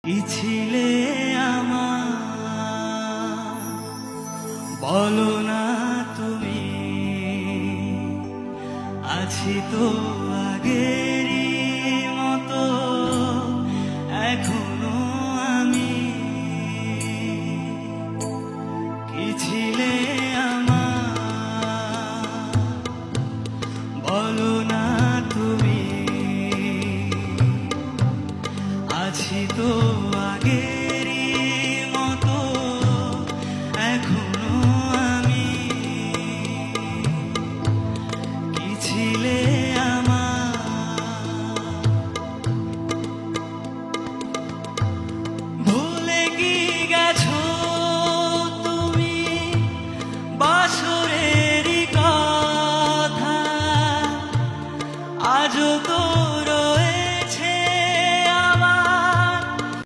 কি ছিলে আমার বলো না তুমি, আছি তো আগেরই মতো এখনো আমি। কি ছিলে আমার বলো না তুমি, আছি তো আগে